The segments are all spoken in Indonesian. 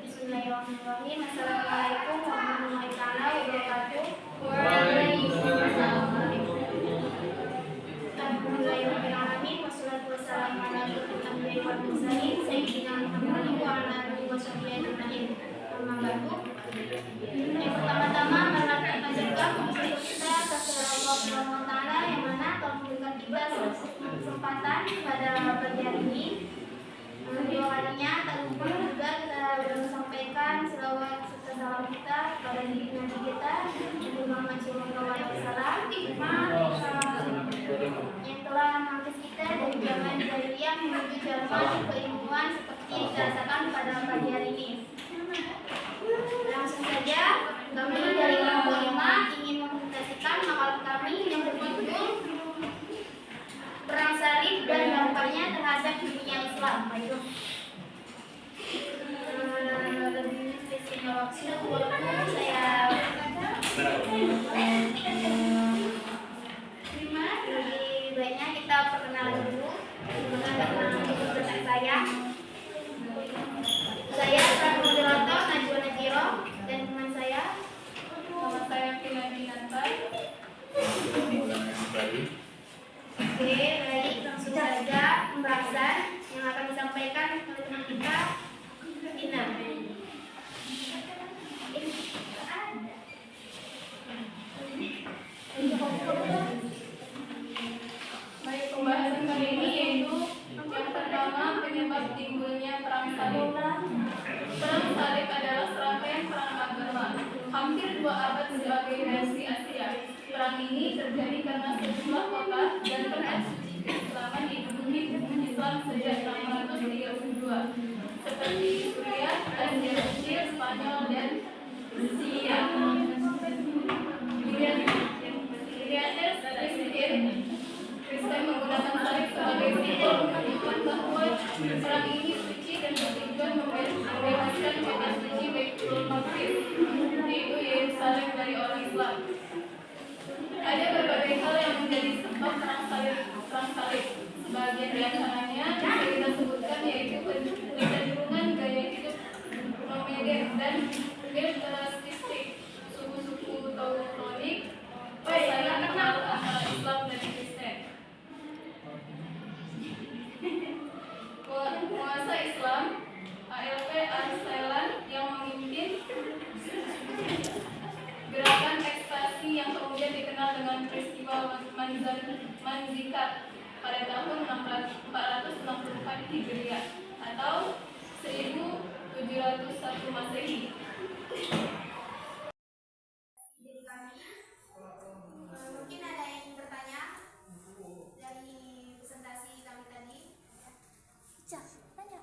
Bismillahirrahmanirrahim. Assalamualaikum warahmatullahi wabarakatuh. Alhamdulillahirrahmanirrahim. Wassalatu wassalamu ala asyrofil anbiya'i wal mursalin sayyidina Muhammadin wa ala alihi washabbihi ajma'in. Amma ba'du. Yang pertama-tama marilah kita panjatkan puji kita kepada Allah Subhanahu wa taala yang mana telah memberikan kita kesempatan pada pagi hari ini. Kedua kalinya tak lupa juga kita sampaikan selawat serta salam kita kepada Nabi kita Nabi Muhammad SAW yang telah mengangkat kita dari zaman jahiliyah menuju zaman keilmuan seperti yang dirasakan pada pagi hari ini. Langsung saja kami dari kelompok 5 ingin mempresentasikan makalah kami yang berjudul Perang Salib dan dampaknya terhadap dunia Islam. Lebih baiknya kita perkenalan dulu. Saya Pramoderator Najwa Najiro dan teman saya. Nama saya Kila Binantar. Oke, baik, langsung saja pembahasan yang akan disampaikan oleh teman kita, Dina. Baik, pembahasan kali ini yaitu yang pertama penyebab timbulnya perang salib. Perang salib adalah serangkaian perang agama hampir 2 abad sebagai versi Asia. Perang ini terjadi karena sejumlah kota dan tempat suci keislaman diduduki Islam sejak 632 seperti Suriah, Asia Kecil, Spanyol dan Rusia. Kristen menggunakan salib sebagai simbol menunjukkan bahwa perang ini suci dan bertujuan membebaskan kota suci Baitul Maqdis, yaitu Yerusalem dari orang Islam. Ada berbagai hal yang menjadi sebab perang salib. Sebagian di antaranya bisa kita sebutkan yaitu kecenderungan gaya hidup nomadic dan militaristik, suku-suku Tautonik, saling kenal antara Islam dan Kristen. Penguasa Islam ALP Arsalan yang memimpin gerakan ekstasi yang kemudian dikenal dengan peristiwa Manzikat pada tahun 464 Hijriah atau 1701 Masehi. Mungkin ada yang bertanya dari presentasi kami tadi. Tanya.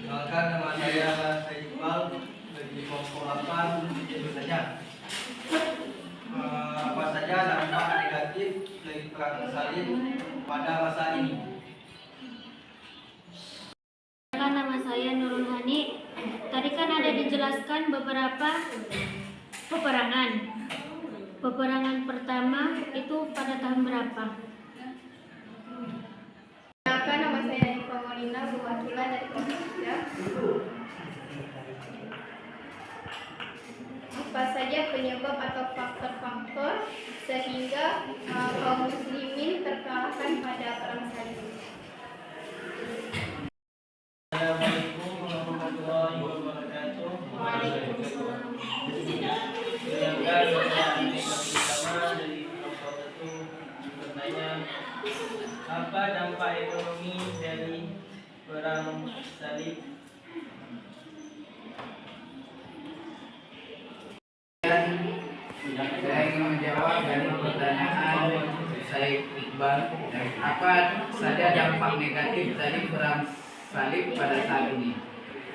Perkenalkan, nama saya Said Iqbal dari kelompok 8 bertanya apa saja dampak negatif dari perang salib pada masa ini. Nama saya Nurul Hani. Tadi kan ada dijelaskan beberapa peperangan. Peperangan pertama itu pada tahun berapa? Nama saya Nika Molina, perwakilan dari kelompok 3. Apa saja penyebab atau faktor-faktor sehingga kaum muslimin terkalahkan pada perang salib? Assalamualaikum warahmatullahi wabarakatuh. Waalaikumsalam. Perkenalkan, saya Anik Pertama dari kelompok 1 bertanya apa dampak ekonomi dari perang salib. Saya ingin menjawab dari pertanyaan Syed Iqbal, apa saja dampak negatif dari perang salib pada saat ini.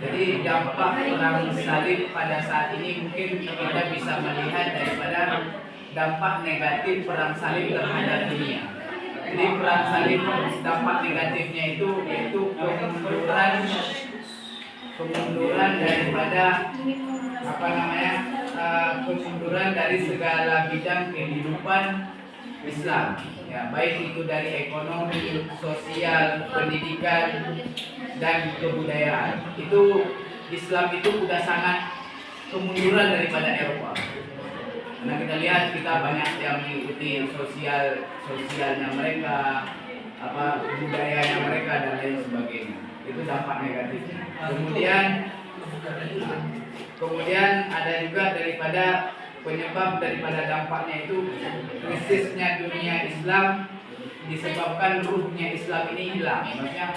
Jadi dampak perang salib pada saat ini mungkin kita bisa melihat daripada dampak negatif perang salib terhadap dunia. Jadi perang salib dampak negatifnya itu yaitu kemunduran daripada kemunduran dari segala bidang kehidupan Islam, ya, baik itu dari ekonomi, sosial, pendidikan, dan kebudayaan. Itu Islam itu sudah sangat kemunduran daripada Eropa. Karena kita lihat kita banyak yang mengikuti sosialnya mereka, budayanya mereka dan lain sebagainya. Itu dampak negatifnya. Kemudian ada juga daripada penyebab daripada dampaknya itu krisisnya dunia Islam disebabkan ruhnya Islam ini hilang. Maksudnya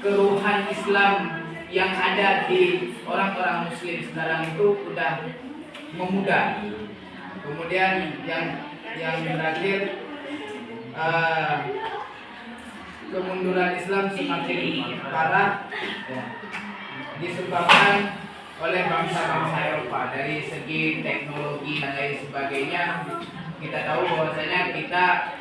keruhan Islam yang ada di orang-orang Muslim sekarang itu sudah memudar. Kemudian yang terakhir, kemunduran Islam semakin parah disebabkan oleh bangsa-bangsa Eropa dari segi teknologi dan lain sebagainya. Kita tahu bahwasanya kita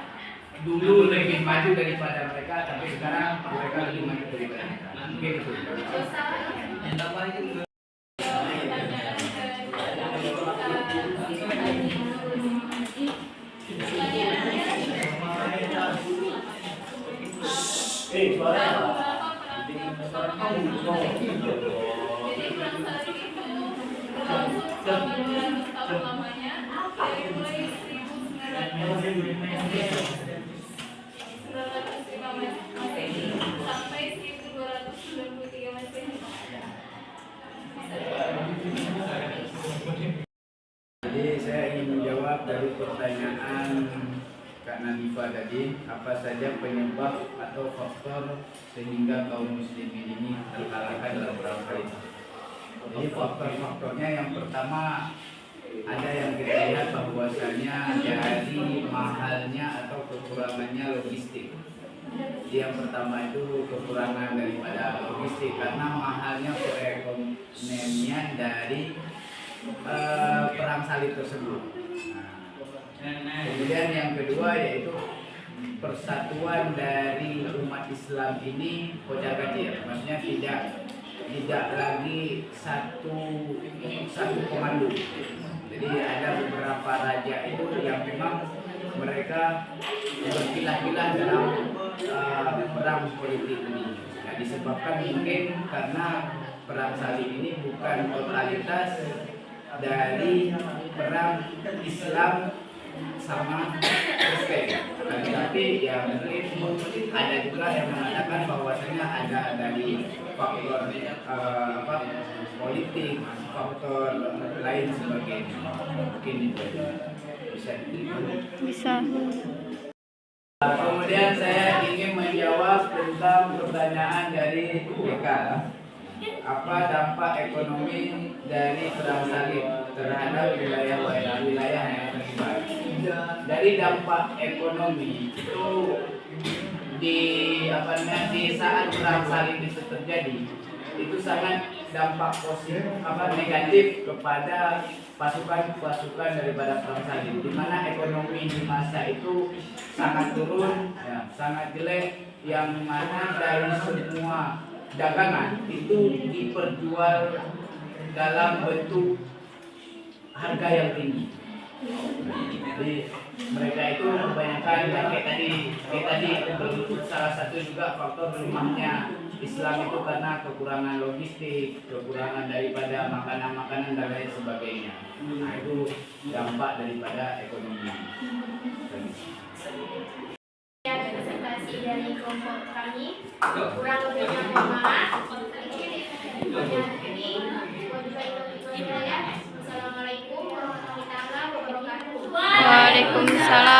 dulu lebih maju daripada mereka, tapi sekarang mereka lebih maju daripada kita. Mungkin itu. Jadi perang salib itu berlangsung selama 200 tahun lamanya, dari mulai 1905 Masehi sampai 1293 Masehi. Jadi saya ingin menjawab dari pertanyaan Kak Nanifa tadi, apa saja penyebab atau faktor sehingga kaum muslimin ini terkalahkan dalam perang salib. Jadi faktor-faktornya yang pertama ada yang kita lihat bahwasanya dari mahalnya atau kekurangannya logistik. Jadi yang pertama itu kekurangan daripada logistik karena mahalnya perekonomian dari perang salib tersebut. Kemudian yang kedua yaitu persatuan dari umat Islam ini kocar kacir, maksudnya tidak lagi satu komando. Jadi ada beberapa raja itu yang memang mereka berpilah-pilah dalam perang politik ini. Nah, disebabkan mungkin karena perang salib ini bukan totalitas dari perang Islam sama Kristen, tapi ya mungkin ada juga yang mengatakan bahwasanya ada dari faktor politik, faktor lain sebagainya. Mungkin itu bisa. Kemudian saya ingin menjawab tentang pertanyaan dari BK. Apa dampak ekonomi dari perang salib terhadap wilayah yang terlibat? Dari dampak ekonomi itu di saat perang salib itu terjadi, itu sangat dampak negatif kepada pasukan daripada perang salib, di mana ekonomi di masa itu sangat turun, ya, sangat jelek, yang mana dari semua dagangan itu diperjual dalam bentuk harga yang tinggi. Jadi mereka itu kebanyakan kayak tadi salah satu juga faktor lemahnya Islam itu karena kekurangan logistik, kekurangan daripada makanan dan lain sebagainya. Nah, itu dampak daripada ekonomi. Presentasi dari kelompok kami kurang lebihnya mohon maaf. Assalamualaikum warahmatullahi wabarakatuh. Waalaikumsalam.